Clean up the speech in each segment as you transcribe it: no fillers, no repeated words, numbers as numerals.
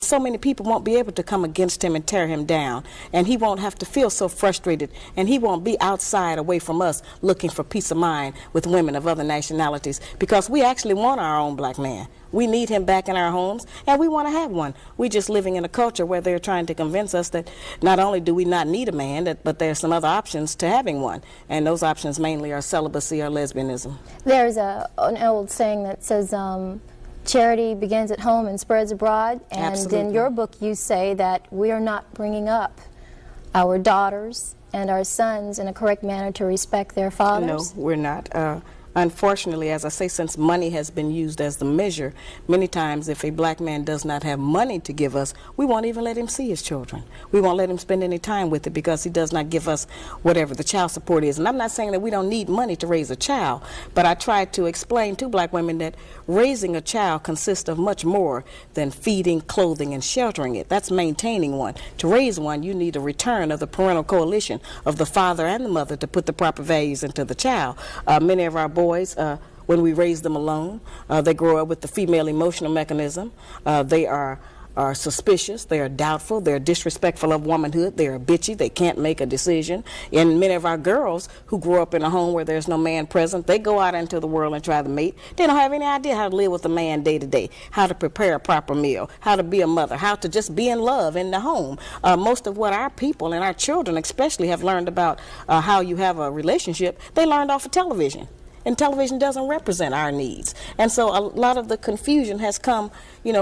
so many people won't be able to come against him and tear him down, and he won't have to feel so frustrated, and he won't be outside away from us looking for peace of mind with women of other nationalities, because we actually want our own black man. We need him back in our homes, and we want to have one. We're just living in a culture where they're trying to convince us that not only do we not need a man, but there's some other options to having one, and those options mainly are celibacy or lesbianism. There's an old saying that says, charity begins at home and spreads abroad, and Absolutely. in your book you say that we are not bringing up our daughters and our sons in a correct manner to respect their fathers. No, we're not. Unfortunately, as I say, since money has been used as the measure, many times if a black man does not have money to give us, we won't even let him see his children. We won't let him spend any time with it because he does not give us whatever the child support is. And I'm not saying that we don't need money to raise a child, but I try to explain to black women that raising a child consists of much more than feeding, clothing, and sheltering it. That's maintaining one. To raise one, you need a return of the parental coalition of the father and the mother to put the proper values into the child. Many of our boys, when we raise them alone, they grow up with the female emotional mechanism. They are suspicious, they are doubtful, they're disrespectful of womanhood, they are bitchy, they can't make a decision. And many of our girls who grow up in a home where there's no man present, they go out into the world and try to mate. They don't have any idea how to live with a man day to day, how to prepare a proper meal, how to be a mother, how to just be in love in the home. Most of what our people and our children especially have learned about how you have a relationship, they learned off of television. And television doesn't represent our needs. And so a lot of the confusion has come,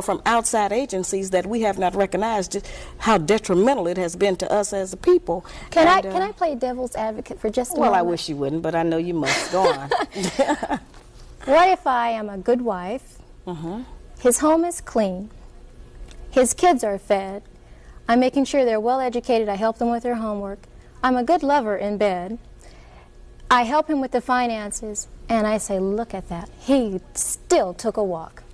from outside agencies that we have not recognized just how detrimental it has been to us as a people. Can I play devil's advocate for just a moment? Well, I wish you wouldn't, but I know you must. Go on. What if I am a good wife, his home is clean, his kids are fed, I'm making sure they're well educated, I help them with their homework, I'm a good lover in bed, I help him with the finances, and I say, look at that, he still took a walk.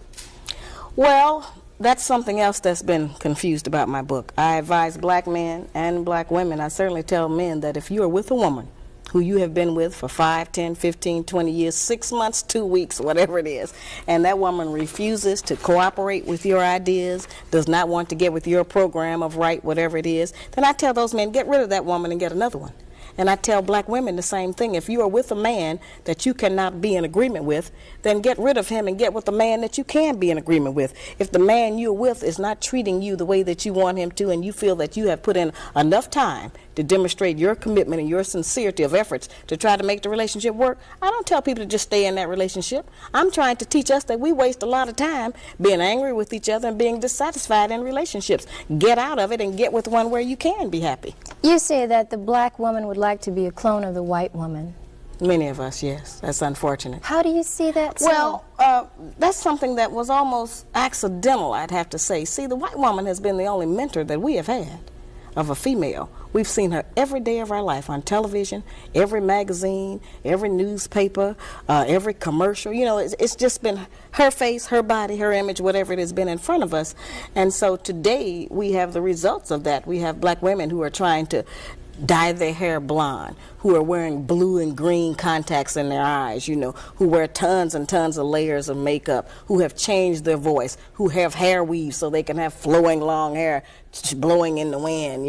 Well, that's something else that's been confused about my book. I advise black men and black women, I certainly tell men that if you are with a woman who you have been with for 5, 10, 15, 20 years, 6 months, 2 weeks, whatever it is, and that woman refuses to cooperate with your ideas, does not want to get with your program of right, whatever it is, then I tell those men, get rid of that woman and get another one. And I tell black women the same thing. If you are with a man that you cannot be in agreement with, then get rid of him and get with a man that you can be in agreement with. If the man you're with is not treating you the way that you want him to, and you feel that you have put in enough time to demonstrate your commitment and your sincerity of efforts to try to make the relationship work, I don't tell people to just stay in that relationship. I'm trying to teach us that we waste a lot of time being angry with each other and being dissatisfied in relationships. Get out of it and get with one where you can be happy. You say that the black woman would like to be a clone of the white woman. Many of us, yes. That's unfortunate. How do you see that? Well, that's something that was almost accidental, I'd have to say. See, the white woman has been the only mentor that we have had of a female. We've seen her every day of our life on television, every magazine, every newspaper, every commercial. It's just been her face, her body, her image, whatever it has been in front of us. And so today we have the results of that. We have black women who are trying to dye their hair blonde, who are wearing blue and green contacts in their eyes, who wear tons and tons of layers of makeup, who have changed their voice, who have hair weaves so they can have flowing long hair blowing in the wind,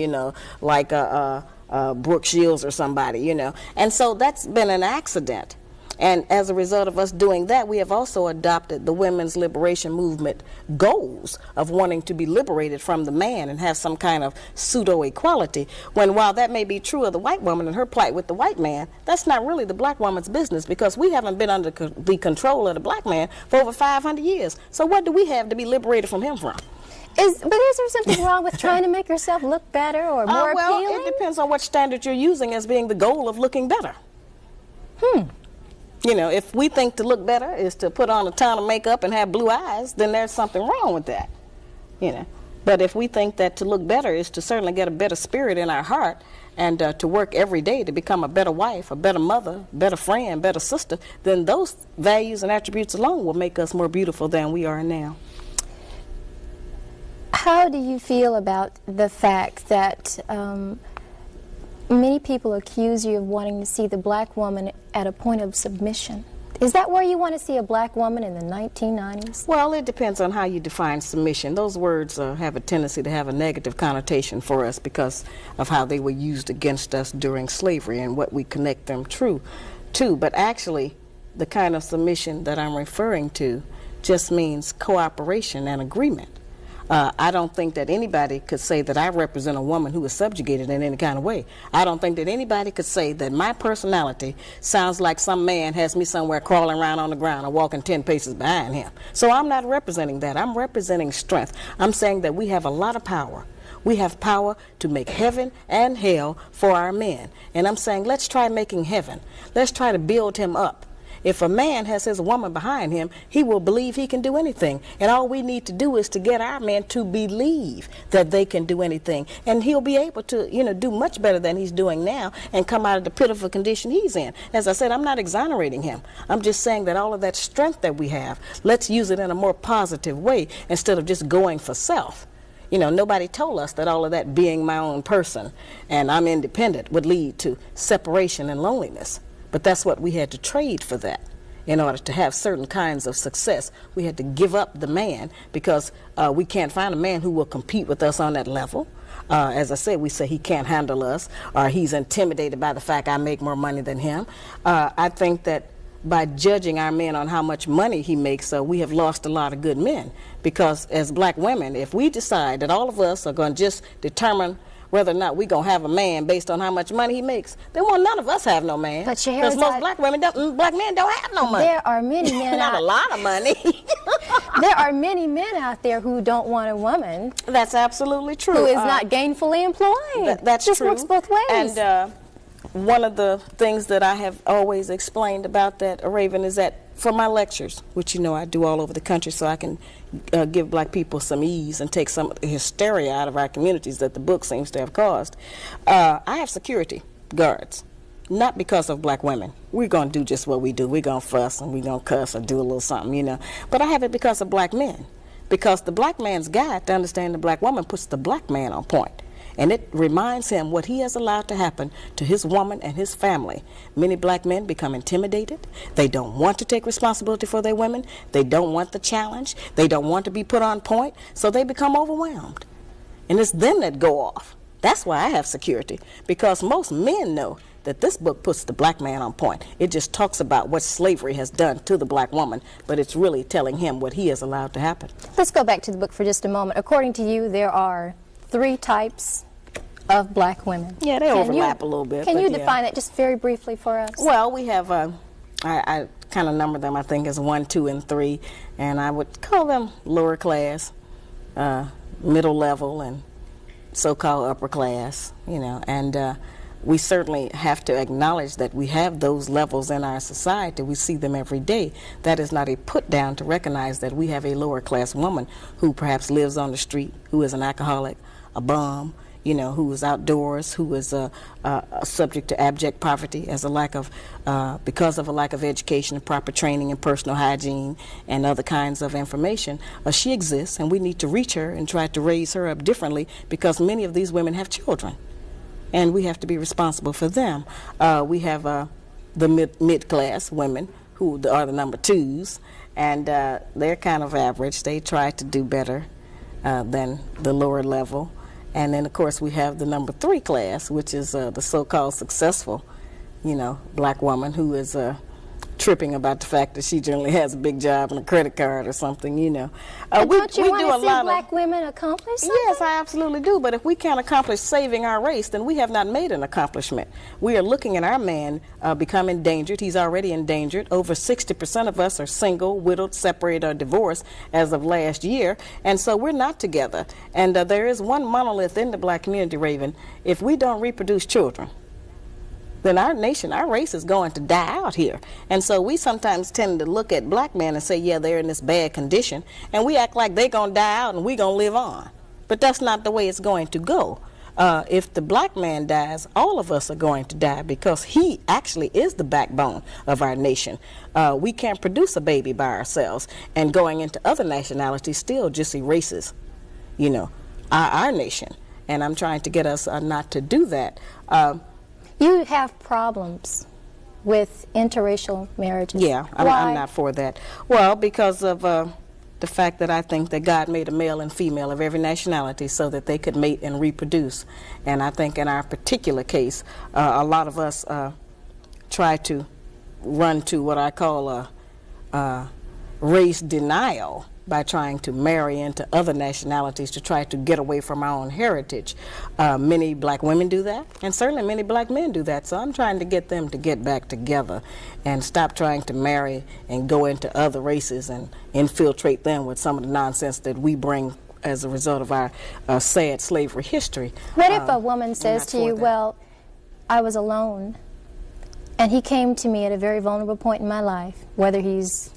like Brooke Shields or somebody, And so that's been an accident. And as a result of us doing that, we have also adopted the women's liberation movement goals of wanting to be liberated from the man and have some kind of pseudo-equality, when while that may be true of the white woman and her plight with the white man, that's not really the black woman's business, because we haven't been under the control of the black man for over 500 years. So what do we have to be liberated from him from? Is there something wrong with trying to make yourself look better or more appealing? Well, it depends on what standard you're using as being the goal of looking better. If we think to look better is to put on a ton of makeup and have blue eyes, then there's something wrong with that. But if we think that to look better is to certainly get a better spirit in our heart and to work every day to become a better wife, a better mother, better friend, better sister, then those values and attributes alone will make us more beautiful than we are now. How do you feel about the fact that many people accuse you of wanting to see the black woman at a point of submission? Is that where you want to see a black woman in the 1990s? Well, it depends on how you define submission. Those words have a tendency to have a negative connotation for us because of how they were used against us during slavery and what we connect them to. But actually, the kind of submission that I'm referring to just means cooperation and agreement. I don't think that anybody could say that I represent a woman who is subjugated in any kind of way. I don't think that anybody could say that my personality sounds like some man has me somewhere crawling around on the ground or walking 10 paces behind him. So I'm not representing that. I'm representing strength. I'm saying that we have a lot of power. We have power to make heaven and hell for our men. And I'm saying, let's try making heaven. Let's try to build him up. If a man has his woman behind him, he will believe he can do anything. And all we need to do is to get our men to believe that they can do anything. And he'll be able to, do much better than he's doing now and come out of the pitiful condition he's in. As I said, I'm not exonerating him. I'm just saying that all of that strength that we have, let's use it in a more positive way instead of just going for self. Nobody told us that all of that being my own person and I'm independent would lead to separation and loneliness. But that's what we had to trade for that. In order to have certain kinds of success, we had to give up the man because we can't find a man who will compete with us on that level. As I said, we say he can't handle us or he's intimidated by the fact I make more money than him. I think that by judging our men on how much money he makes, we have lost a lot of good men. Because as black women, if we decide that all of us are going to just determine whether or not we're going to have a man based on how much money he makes, then none of us have no man. Because most black men don't have no money. There are many men not a lot of money. There are many men out there who don't want a woman. That's absolutely true. Who is not gainfully employed. That's just true. Works both ways. And one of the things that I have always explained about that, Raven, is that for my lectures, which I do all over the country so I can give black people some ease and take some of the hysteria out of our communities that the book seems to have caused, I have security guards, not because of black women. We're going to do just what we do. We're going to fuss and we're going to cuss or do a little something, But I have it because of black men. Because the black man's guide to understand the black woman puts the black man on point. And it reminds him what he has allowed to happen to his woman and his family. Many black men become intimidated. They don't want to take responsibility for their women. They don't want the challenge. They don't want to be put on point. So they become overwhelmed. And it's them that go off. That's why I have security. Because most men know that this book puts the black man on point. It just talks about what slavery has done to the black woman, but it's really telling him what he has allowed to happen. Let's go back to the book for just a moment. According to you, there are 3 types of black women. Yeah, they overlap a little bit. Can you define that just very briefly for us? Well, we have, I kind of number them, I think, as 1, 2, and 3, and I would call them lower class, middle level, and so-called upper class, and we certainly have to acknowledge that we have those levels in our society. We see them every day. That is not a put down to recognize that we have a lower class woman who perhaps lives on the street, who is an alcoholic, a bum, who is outdoors, who is subject to abject poverty as because of a lack of education and proper training and personal hygiene and other kinds of information. She exists, and we need to reach her and try to raise her up differently because many of these women have children, and we have to be responsible for them. We have the mid-class women who are the number 2s, and they're kind of average. They try to do better than the lower level. And then, of course, we have the number 3 class, which is the so-called successful, black woman who is tripping about the fact that she generally has a big job and a credit card or something, But don't you want to see black women accomplish something? Yes, I absolutely do. But if we can't accomplish saving our race, then we have not made an accomplishment. We are looking at our man become endangered. He's already endangered. Over 60% of us are single, widowed, separated, or divorced as of last year. And so we're not together. And there is one monolith in the black community, Raven. If we don't reproduce children, then our nation, our race is going to die out here. And so we sometimes tend to look at black men and say, yeah, they're in this bad condition, and we act like they're going to die out and we're going to live on. But that's not the way it's going to go. If the black man dies, all of us are going to die because he actually is the backbone of our nation. We can't produce a baby by ourselves, and going into other nationalities still just erases, our nation. And I'm trying to get us not to do that. You have problems with interracial marriages. Yeah, I'm not for that. Well, because of the fact that I think that God made a male and female of every nationality so that they could mate and reproduce. And I think in our particular case, a lot of us try to run to what I call race denial by trying to marry into other nationalities to try to get away from our own heritage. Many black women do that, and certainly many black men do that. So I'm trying to get them to get back together and stop trying to marry and go into other races and infiltrate them with some of the nonsense that we bring as a result of our sad slavery history. What if a woman says to you, well, I was alone, and he came to me at a very vulnerable point in my life, whether he's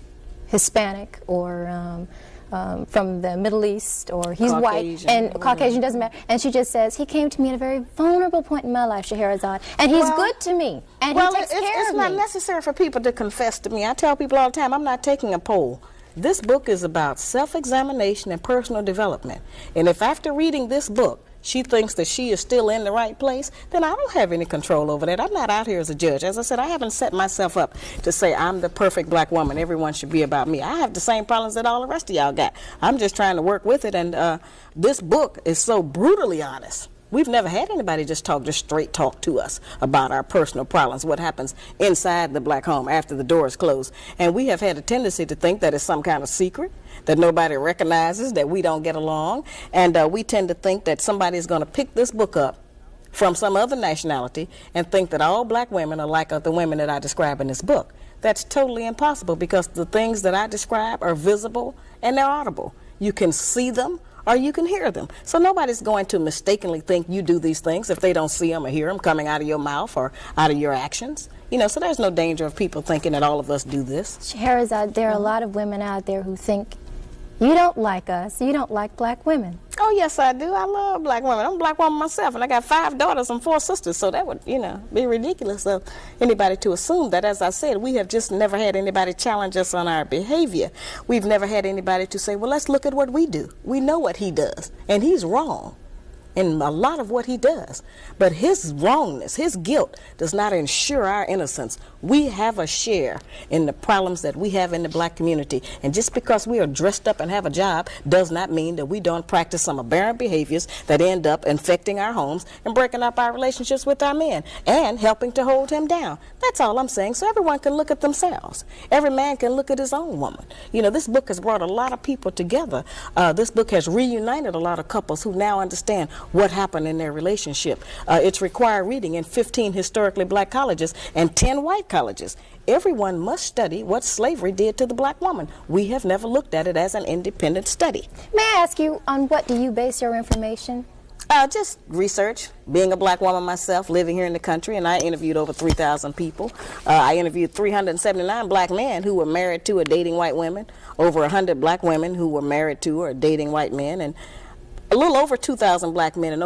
Hispanic or from the Middle East, or he's Caucasian, white, and Caucasian, doesn't matter. And she just says, he came to me at a very vulnerable point in my life, Scheherazade, and he's good to me, and he takes care of me. It's not necessary for people to confess to me. I tell people all the time, I'm not taking a poll. This book is about self-examination and personal development. And if after reading this book, she thinks that she is still in the right place, then I don't have any control over that. I'm not out here as a judge. As I said, I haven't set myself up to say I'm the perfect black woman. Everyone should be about me. I have the same problems that all the rest of y'all got. I'm just trying to work with it, and this book is so brutally honest. We've never had anybody just straight talk to us about our personal problems, what happens inside the black home after the door is closed. And we have had a tendency to think that it's some kind of secret, that nobody recognizes, that we don't get along. And we tend to think that somebody is going to pick this book up from some other nationality and think that all black women are like the women that I describe in this book. That's totally impossible, because the things that I describe are visible and they're audible. You can see them or you can hear them. So nobody's going to mistakenly think you do these things if they don't see them or hear them coming out of your mouth or out of your actions. You know, so there's no danger of people thinking that all of us do this. Scheherazade, there are a lot of women out there who think, you don't like us, you don't like black women. Oh, yes, I do. I love black women. I'm a black woman myself, and I got 5 daughters and 4 sisters, so that would, you know, be ridiculous of anybody to assume that. As I said, we have just never had anybody challenge us on our behavior. We've never had anybody to say, well, let's look at what we do. We know what he does, and he's wrong in a lot of what he does. But his wrongness, his guilt, does not ensure our innocence. We have a share in the problems that we have in the black community. And just because we are dressed up and have a job does not mean that we don't practice some aberrant behaviors that end up infecting our homes and breaking up our relationships with our men and helping to hold him down. That's all I'm saying, so everyone can look at themselves. Every man can look at his own woman. You know, this book has brought a lot of people together. This book has reunited a lot of couples who now understand what happened in their relationship. It's required reading in 15 historically black colleges and 10 white colleges. Everyone must study what slavery did to the black woman. We have never looked at it as an independent study. May I ask you, on what do you base your information? Just research. Being a black woman myself, living here in the country, and I interviewed over 3,000 people. I interviewed 379 black men who were married to or dating white women, over 100 black women who were married to or dating white men, and a little over 2,000 black men and